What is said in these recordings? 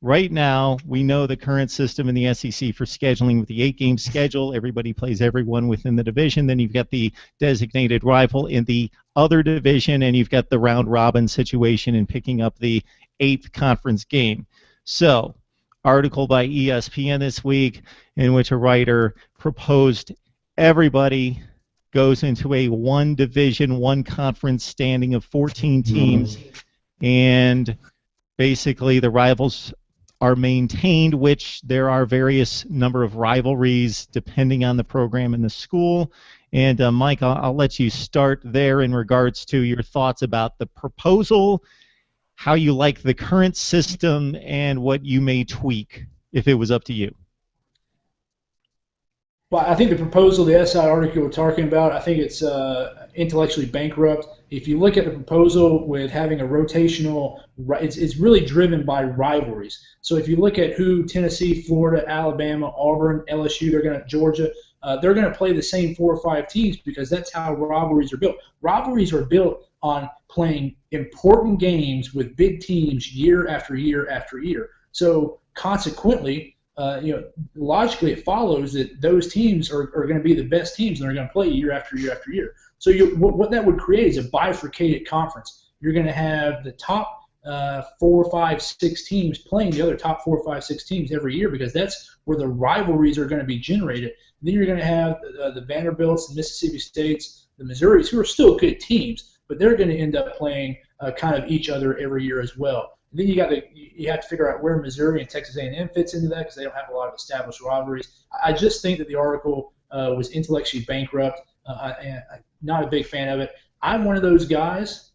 right now, we know the current system in the SEC for scheduling with the 8-game schedule. Everybody plays everyone within the division. Then you've got the designated rival in the other division, and you've got the round-robin situation in picking up the 8th conference game. So, article by ESPN this week in which a writer proposed everybody goes into a one division, one conference standing of 14 teams, and basically the rivals are maintained, which there are various number of rivalries depending on the program and the school. And Mike, I'll let you start there in regards to your thoughts about the proposal, how you like the current system, and what you may tweak if it was up to you. Well, I think the proposal, the SI article we're talking about, I think it's intellectually bankrupt. If you look at the proposal with having a rotational, it's really driven by rivalries. So if you look at who Tennessee, Florida, Alabama, Auburn, LSU, Georgia, they're going to play the same 4 or 5 teams because that's how rivalries are built. Rivalries are built on playing important games with big teams year after year after year. So consequently, logically it follows that those teams are going to be the best teams and they're going to play year after year after year. So what that would create is a bifurcated conference. You're going to have the top 4, 5, 6 teams playing the other top 4, 5, 6 teams every year because that's where the rivalries are going to be generated. And then you're going to have the Vanderbilts, the Mississippi States, the Missouris, who are still good teams, but they're going to end up playing kind of each other every year as well. And then you have to figure out where Missouri and Texas A&M fits into that because they don't have a lot of established rivalries. I just think that the article was intellectually bankrupt. I'm not a big fan of it. I'm one of those guys.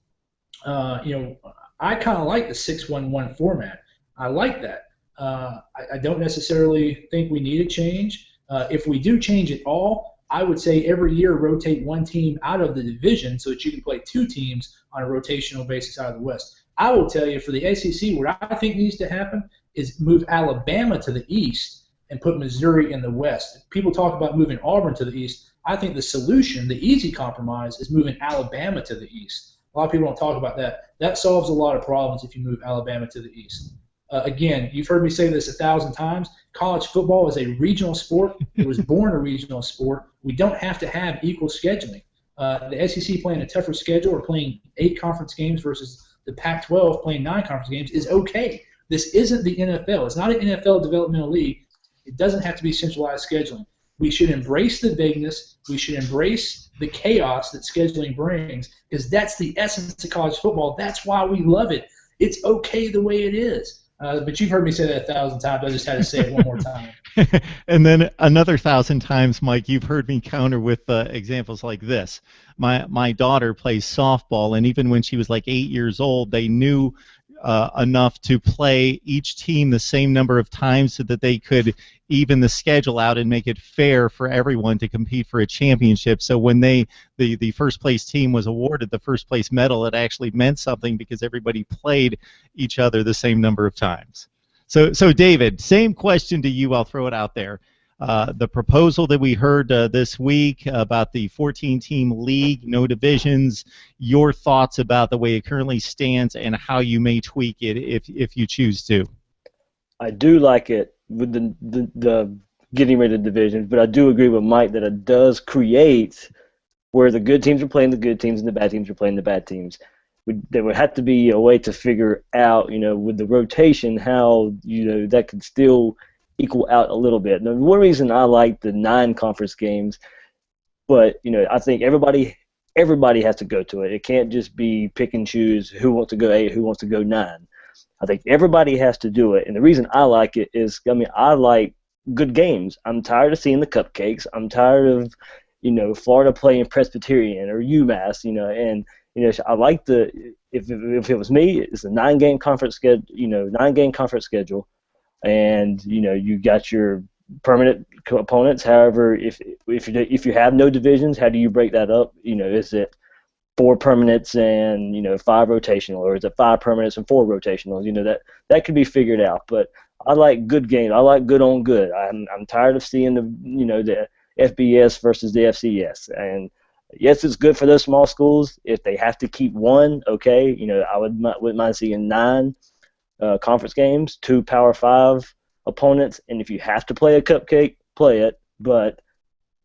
I kind of like the 6-1-1 format. I like that. I don't necessarily think we need a change. If we do change it all, I would say every year rotate one team out of the division so that you can play 2 teams on a rotational basis out of the West. I will tell you, for the SEC, what I think needs to happen is move Alabama to the East and put Missouri in the West. People talk about moving Auburn to the East. I think the solution, the easy compromise, is moving Alabama to the East. A lot of people don't talk about that. That solves a lot of problems if you move Alabama to the East. Again, you've heard me say this 1,000 times. College football is a regional sport. It was born a regional sport. We don't have to have equal scheduling. The SEC playing a tougher schedule or playing 8 conference games versus the Pac-12 playing 9 conference games is okay. This isn't the NFL. It's not an NFL developmental league. It doesn't have to be centralized scheduling. We should embrace the vagueness. We should embrace the chaos that scheduling brings because that's the essence of college football. That's why we love it. It's okay the way it is. But you've heard me say that 1,000 times. I just had to say it one more time. And then another 1,000 times, Mike, you've heard me counter with examples like this. My daughter plays softball, and even when she was like 8 years old, they knew enough to play each team the same number of times so that they could even the schedule out and make it fair for everyone to compete for a championship. So when the first place team was awarded the first place medal, it actually meant something because everybody played each other the same number of times. So David, same question to you. I'll throw it out there. The proposal that we heard this week about the 14-team league, no divisions, your thoughts about the way it currently stands and how you may tweak it if you choose to. I do like it with the getting rid of divisions, but I do agree with Mike that it does create where the good teams are playing the good teams and the bad teams are playing the bad teams. There would have to be a way to figure out, with the rotation, how, that could still equal out a little bit. Now, one reason I like the 9 conference games, but, I think everybody has to go to it. It can't just be pick and choose who wants to go 8, who wants to go 9. I think everybody has to do it, and the reason I like it is, I like good games. I'm tired of seeing the cupcakes. I'm tired of, Florida playing Presbyterian or UMass, and I like if it was me, it's a 9-game conference schedule, 9-game conference schedule, and you got your permanent opponents. However, if you have no divisions, how do you break that up? Is it 4 permanents and 5 rotational, or is it 5 permanents and 4 rotationals? That could be figured out. But I like good games. I like good on good. I'm tired of seeing the FBS versus the FCS. And yes, it's good for those small schools if they have to keep one. Okay, I wouldn't mind seeing 9. conference games, 2 Power 5 opponents, and if you have to play a cupcake, play it, but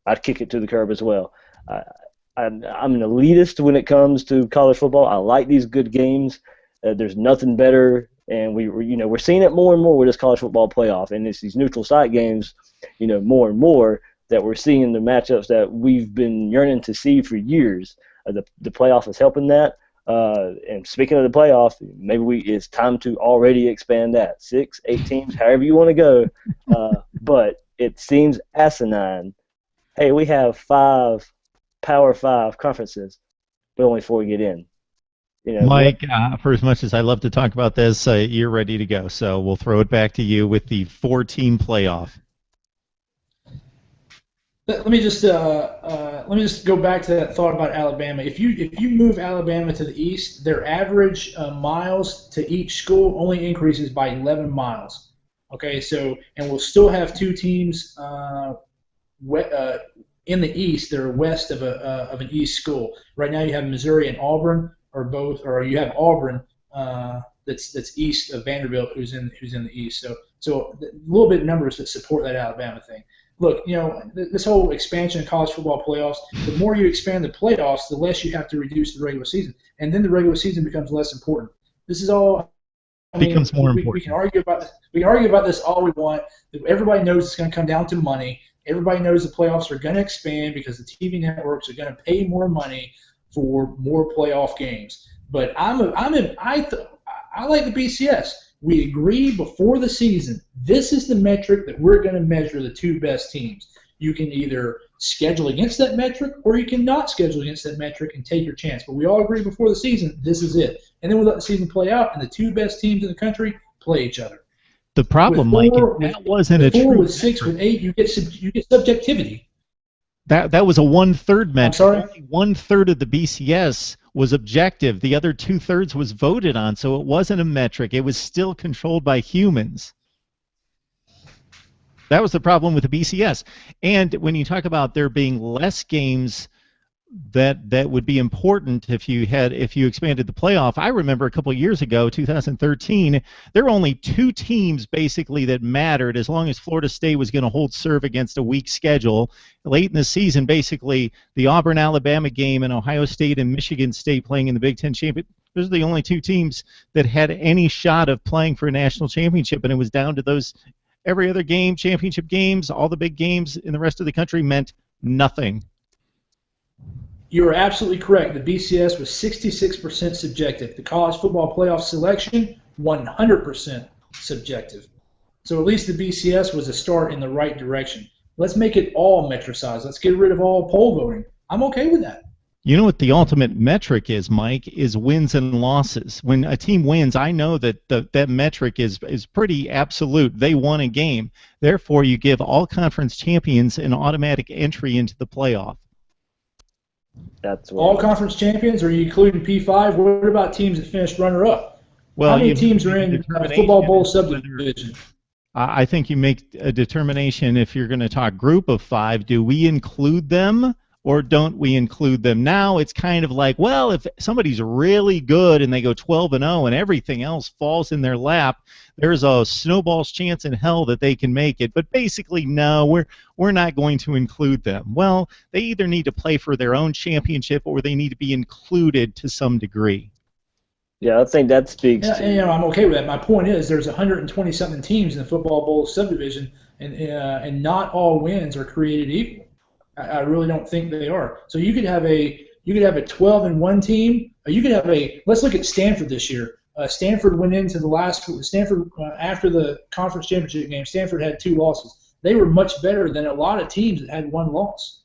I'd kick it to the curb as well. I'm an elitist when it comes to college football. I like these good games. There's nothing better, and we're seeing it more and more with this college football playoff, and it's these neutral site games, more and more that we're seeing the matchups that we've been yearning to see for years. The playoff is helping that. And speaking of the playoff, maybe it's time to already expand that 6, 8 teams, however you want to go. But it seems asinine. Hey, we have 5 Power 5 conferences, but only 4 get in. Mike, for as much as I love to talk about this, you're ready to go. So we'll throw it back to you with the 4-team playoff. Let me just go back to that thought about Alabama. If you move Alabama to the east, their average miles to each school only increases by 11 miles. Okay, and we'll still have 2 teams in the east that are west of an east school. Right now, you have Missouri and Auburn, or you have Auburn that's east of Vanderbilt, who's in the east. So a little bit of numbers that support that Alabama thing. Look, this whole expansion of college football playoffs, the more you expand the playoffs, the less you have to reduce the regular season. And then the regular season becomes less important. This is all becomes more important. We can argue about this. We can argue about this all we want. Everybody knows it's going to come down to money. Everybody knows the playoffs are going to expand because the TV networks are going to pay more money for more playoff games. But I like the BCS. We agree before the season, this is the metric that we're going to measure the 2 best teams. You can either schedule against that metric or you can not schedule against that metric and take your chance. But we all agree before the season, this is it. And then we let the season play out, and the 2 best teams in the country play each other. The problem, Mike, that wasn't a true. With 6, with 8, you get subjectivity. That was a 1/3 metric. I'm sorry? Only 1/3 of the BCS was objective. The other 2/3 was voted on, so it wasn't a metric. It was still controlled by humans. That was the problem with the BCS. And when you talk about there being less games that would be important if you expanded the playoff, I remember a couple of years ago, 2013, there were only 2 teams basically that mattered as long as Florida State was going to hold serve against a weak schedule. Late in the season, basically the Auburn-Alabama game and Ohio State and Michigan State playing in the Big Ten championship. Those are the only 2 teams that had any shot of playing for a national championship, and it was down to those. Every other game, championship games, all the big games in the rest of the country meant nothing. You are absolutely correct. The BCS was 66% subjective. The college football playoff selection, 100% subjective. So at least the BCS was a start in the right direction. Let's make it all metricized. Let's get rid of all poll voting. I'm okay with that. You know what the ultimate metric is, Mike, is wins and losses. When a team wins, I know that that metric is pretty absolute. They won a game. Therefore, you give all conference champions an automatic entry into the playoff. That's all conference champions, or are you including P5? What about teams that finished runner-up? Well, how many teams are in football bowl subdivision? I think you make a determination if you're going to talk group of 5. Do we include them or don't we include them? Now it's kind of like, well, if somebody's really good and they go 12-0 and everything else falls in their lap, there's a snowball's chance in hell that they can make it. But basically, no, we're not going to include them. Well, they either need to play for their own championship or they need to be included to some degree. Yeah, I think that speaks to... I'm okay with that. My point is there's 120-something teams in the football bowl subdivision, and not all wins are created equal. I really don't think they are. So you could have a 12-1 team. You could have let's look at Stanford this year. Stanford went into after the conference championship game. Stanford had 2 losses. They were much better than a lot of teams that had 1 loss.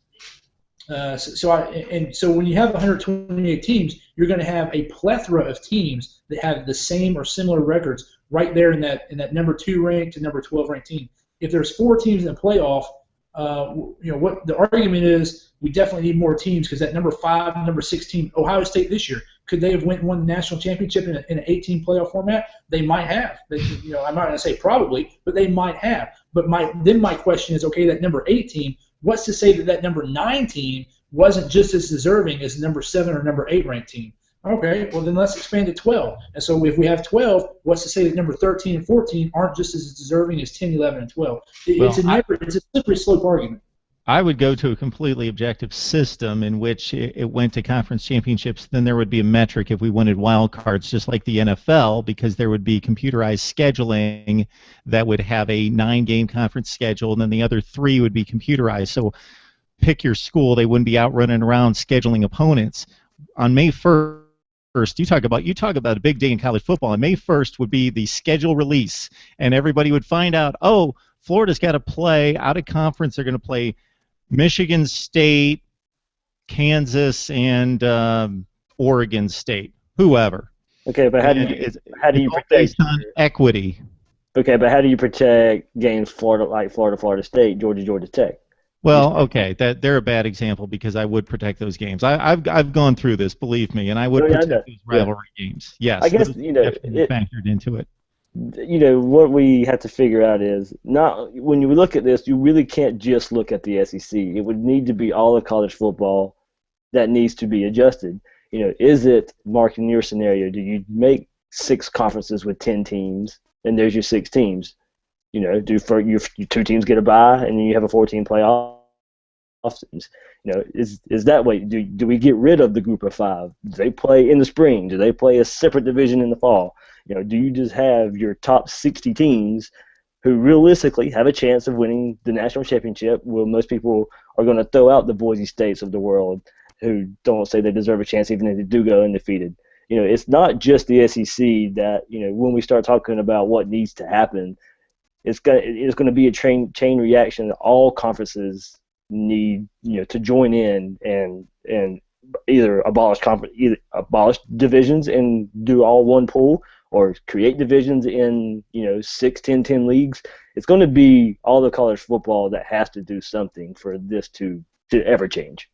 So when you have 128 teams, you're going to have a plethora of teams that have the same or similar records right there in that number 2 ranked to number 12 ranked team. If there's 4 teams in the playoff, what the argument is, we definitely need more teams because that number 5, number 6 team, Ohio State this year, could they have won the national championship in an 18 playoff format? They might have. I'm not going to say probably, but they might have. But my question is, okay, that number 8 team, what's to say that number 9 team wasn't just as deserving as the number 7 or number 8 ranked team? Okay, well then let's expand to 12. And so if we have 12, what's to say that number 13 and 14 aren't just as deserving as 10, 11, and 12? It's Well, a it's a slippery slope argument. I would go to a completely objective system in which it went to conference championships. Then there would be a metric if we wanted wild cards, just like the NFL, because there would be computerized scheduling that would have a 9-game conference schedule, and then the other 3 would be computerized. So pick your school; they wouldn't be out running around scheduling opponents. On May 1st, you talk about a big day in college football. On May 1st would be the schedule release, and everybody would find out, oh, Florida's got to play out of conference. They're going to play Michigan State, Kansas, and Oregon State, whoever. Okay, but how do you all protect based on equity? Okay, but how do you protect games Florida State, Georgia Tech? Well, okay, that they're a bad example because I would protect those games. I've gone through this, believe me, and I would protect those rivalry games. Yes, I guess those definitely factored into it. What we have to figure out is not when you look at this, you really can't just look at the SEC. It would need to be all of college football that needs to be adjusted. Is it, Mark, in your scenario, do you make 6 conferences with 10 teams, and there's your 6 teams? Do for your 2 teams get a bye, and then you have a 14 playoff teams? Is that way? Do we get rid of the group of 5? Do they play in the spring? Do they play a separate division in the fall? Do you just have your top 60 teams who realistically have a chance of winning the national championship? Well, most people are going to throw out the Boise States of the world who don't say they deserve a chance even if they do go undefeated. It's not just the SEC that, when we start talking about what needs to happen, it's going to be a chain reaction that all conferences need, to join in and either abolish divisions and do all one pool, or create divisions in 6, 10, 10 leagues. It's going to be all the college football that has to do something for this to ever change.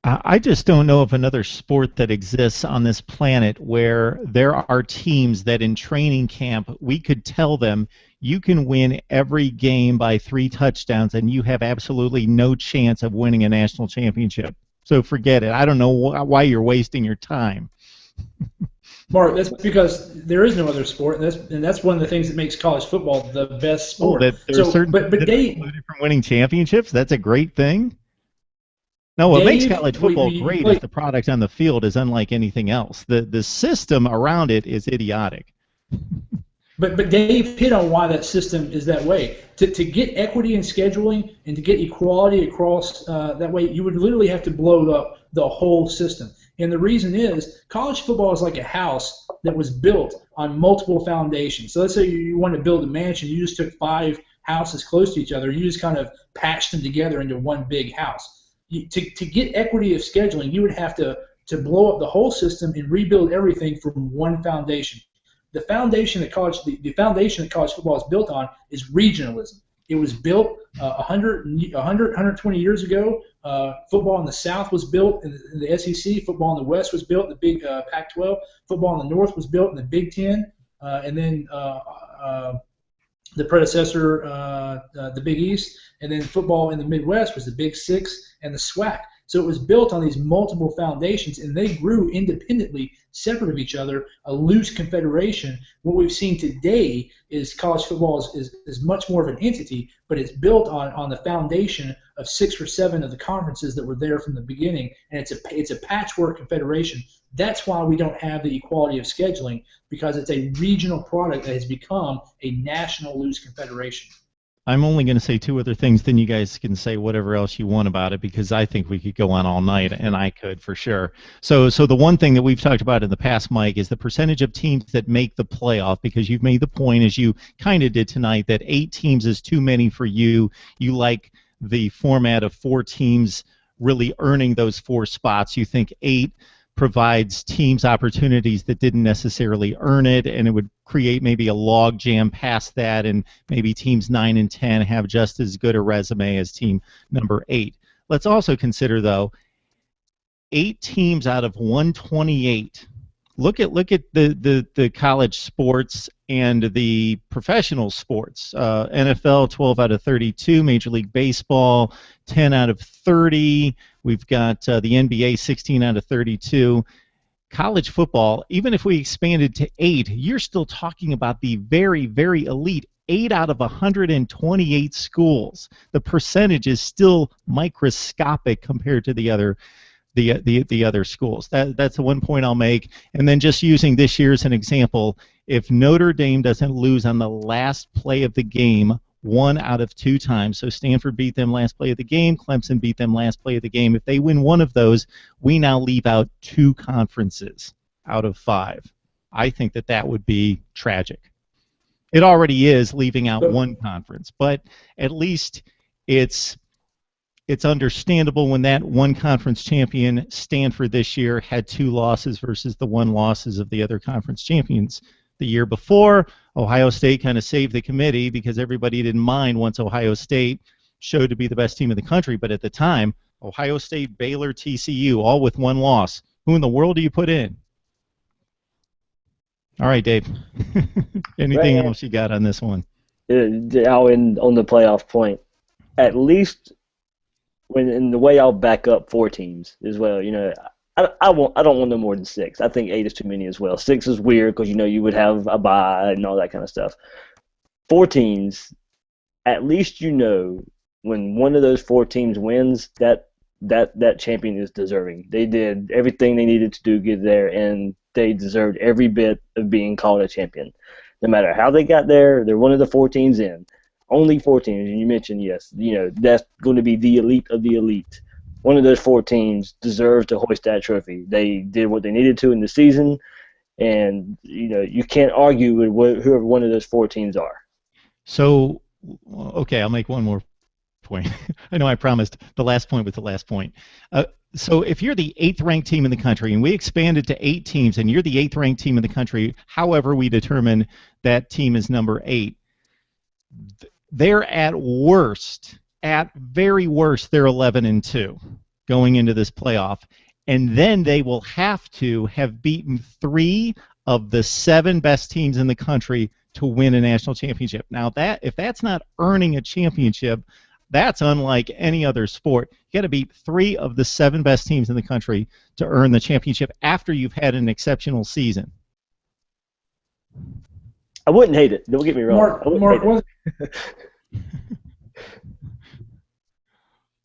I just don't know of another sport that exists on this planet where there are teams that in training camp we could tell them you can win every game by 3 touchdowns and you have absolutely no chance of winning a national championship. So forget it. I don't know why you're wasting your time. Mark, that's because there is no other sport, and that's one of the things that makes college football the best sport. That there are certain but Dave, from winning championships. That's a great thing. No, what makes college football great is the product on the field is unlike anything else. The system around it is idiotic. But Dave hit on why that system is that way. To get equity in scheduling and to get equality across that way, you would literally have to blow up the whole system. And the reason is college football is like a house that was built on multiple foundations. So let's say you want to build a mansion, you just took 5 houses close to each other, you just kind of patched them together into one big house. To get equity of scheduling, you would have to blow up the whole system and rebuild everything from one foundation. The foundation that college football is built on is regionalism. It was built 120 years ago. Football in the South was built in the SEC. Football in the West was built in the Big Pac-12. Football in the North was built in the Big Ten, and then the predecessor, the Big East, and then football in the Midwest was the Big Six and the SWAC. So it was built on these multiple foundations, and they grew independently, separate of each other, a loose confederation. What we've seen today is college football is much more of an entity, but it's built on the foundation of 6 or 7 of the conferences that were there from the beginning, and it's a patchwork confederation. That's why we don't have the equality of scheduling, because it's a regional product that has become a national loose confederation. I'm only going to say 2 other things, then you guys can say whatever else you want about it, because I think we could go on all night, and I could for sure. So the one thing that we've talked about in the past, Mike, is the percentage of teams that make the playoff, because you've made the point, as you kind of did tonight, that 8 teams is too many for you. You like the format of 4 teams really earning those 4 spots. You think 8 provides teams opportunities that didn't necessarily earn it, and it would create maybe a log jam past that, and maybe teams 9 and 10 have just as good a resume as team number 8. Let's also consider, though, 8 teams out of 128. Look at the college sports and the professional sports. NFL 12 out of 32, Major League Baseball 10 out of 30. We've got the NBA 16 out of 32. college football, even if we expanded to 8, you're still talking about the very, very elite 8 out of 128 schools. The percentage is still microscopic compared to the other schools. That's the one point I'll make. And then just using this year as an example, if Notre Dame doesn't lose on the last play of the game 1 out of 2 times, so Stanford beat them last play of the game, Clemson beat them last play of the game, if they win one of those, we now leave out 2 conferences out of 5. I think that would be tragic. It already is leaving out 1 conference, but at least it's understandable when that 1 conference champion, Stanford, this year had 2 losses versus the 1 losses of the other conference champions the year before. Ohio State kind of saved the committee because everybody didn't mind once Ohio State showed to be the best team in the country. But at the time, Ohio State, Baylor, TCU, all with 1 loss. Who in the world do you put in? All right, Dave. Anything else you got on this one? I'll end on the playoff point. At least in the way I'll back up 4 teams as well. I don't want no more than 6. I think 8 is too many as well. 6 is weird because you would have a bye and all that kind of stuff. 4 teams, at least when one of those 4 teams wins, that champion is deserving. They did everything they needed to do to get there, and they deserved every bit of being called a champion. No matter how they got there, they're one of the 4 teams in. Only 4 teams, and you mentioned, yes, that's going to be the elite of the elite. One of those 4 teams deserves to hoist that trophy. They did what they needed to in the season, and you can't argue with whoever one of those 4 teams are. So, okay, I'll make one more point. I know I promised the last point was the last point. So if you're the 8th ranked team in the country, and we expanded to 8 teams, and you're the 8th ranked team in the country, however we determine that team is number 8, they're at very worst, they're 11-2 going into this playoff, and then they will have to have beaten 3 of the 7 best teams in the country to win a national championship. Now, if that's not earning a championship, that's unlike any other sport. You got to beat 3 of the 7 best teams in the country to earn the championship after you've had an exceptional season. I wouldn't hate it. Don't get me wrong. Mark,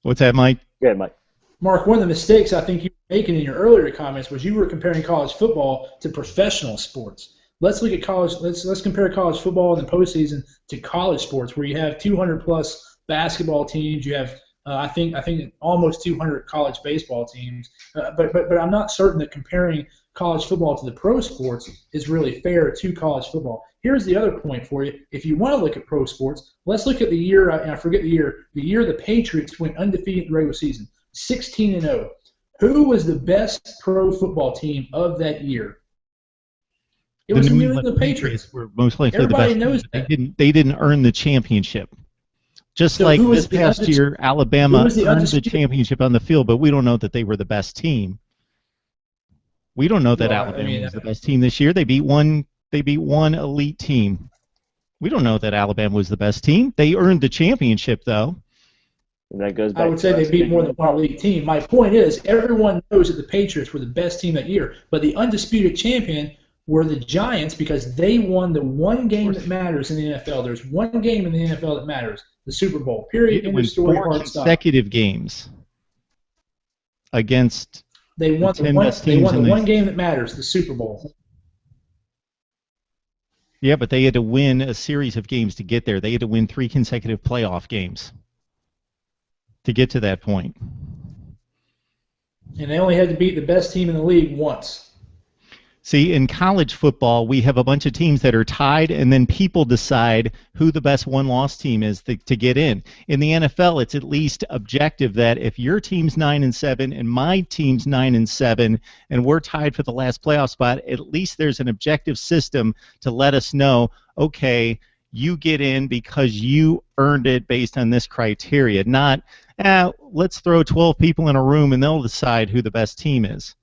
what's that, Mike? Yeah, Mike. Mark, one of the mistakes I think you were making in your earlier comments was you were comparing college football to professional sports. Let's look at college. Let's compare college football in the postseason to college sports, where you have 200+ basketball teams. You have I think almost 200 college baseball teams. But I'm not certain that comparing college football to the pro sports is really fair to college football. Here's the other point for you. If you want to look at pro sports, let's look at the year, and I forget the year the Patriots went undefeated in the regular season, 16-0. Who was the best pro football team of that year? It was the New England Patriots. Were most likely Everybody the best knows team. They didn't earn the championship. Just So like who was this past year, Alabama who was the earned the undisputed- championship on the field, but we don't know that they were the best team. We don't know that Well, Alabama was the best team this year. They beat one elite team. We don't know that Alabama was the best team. They earned the championship, though. And that goes back I would say they beat more than one elite team. My point is, everyone knows that the Patriots were the best team that year, but the undisputed champion were the Giants because they won the one game that matters in the NFL. There's one game in the NFL that matters, the Super Bowl. Period. They won 4 consecutive games against They won the 10 best teams. They won the one game that matters, the Super Bowl. Yeah, but they had to win a series of games to get there. They had to win 3 consecutive playoff games to get to that point. And they only had to beat the best team in the league once. See, in college football, we have a bunch of teams that are tied, and then people decide who the best one-loss team is to get in. In the NFL, it's at least objective that if your team's 9-7 and my team's 9-7, and we're tied for the last playoff spot, at least there's an objective system to let us know, okay, you get in because you earned it based on this criteria, not, let's throw 12 people in a room and they'll decide who the best team is.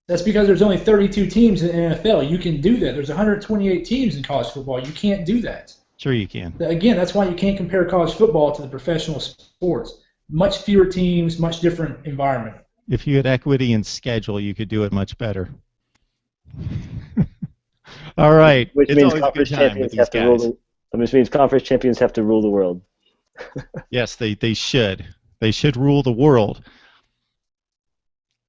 That's because there's only 32 teams in the NFL. You can do that. There's 128 teams in college football. You can't do that. Sure you can. Again, that's why you can't compare college football to the professional sports. Much fewer teams, much different environment. If you had equity in schedule, you could do it much better. All right. Which It's means always a good conference time with champions these have to rule guys. the. Which means conference champions have to rule the world. Yes, they should. They should rule the world.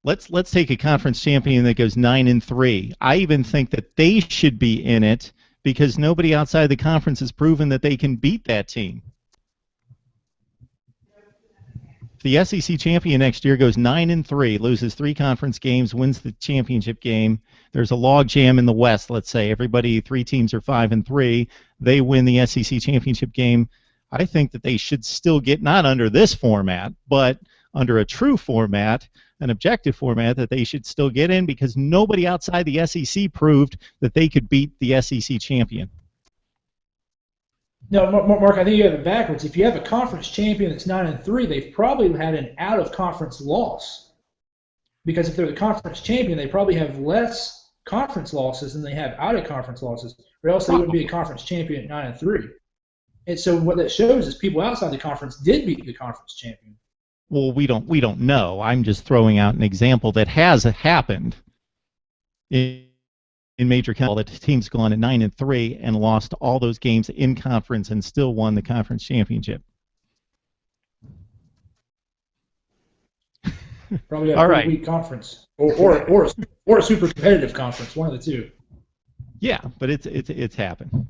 Let's take a conference champion that goes 9-3. I even think that they should be in it because nobody outside the conference has proven that they can beat that team. If the SEC champion next year goes 9-3, loses 3 conference games, wins the championship game, there's a log jam in the West. Let's say 3 teams are 5-3, they win the SEC championship game. I think that they should still get, not under this format, but under a true format, an objective format, that they should still get in because nobody outside the SEC proved that they could beat the SEC champion. No, Mark, I think you have it backwards. If you have a conference champion that's 9-3, they've probably had an out-of-conference loss. Because if they're the conference champion, they probably have less conference losses than they have out-of-conference losses, or else they wouldn't be a conference champion at 9-3. And so what that shows is people outside the conference did beat the conference champion. Well, we don't know. I'm just throwing out an example that has happened in major college. That team's gone at 9-3 and lost all those games in conference and still won the conference championship. Probably a All pretty right. weak conference, or a super competitive conference, one of the two. Yeah, but it's happened.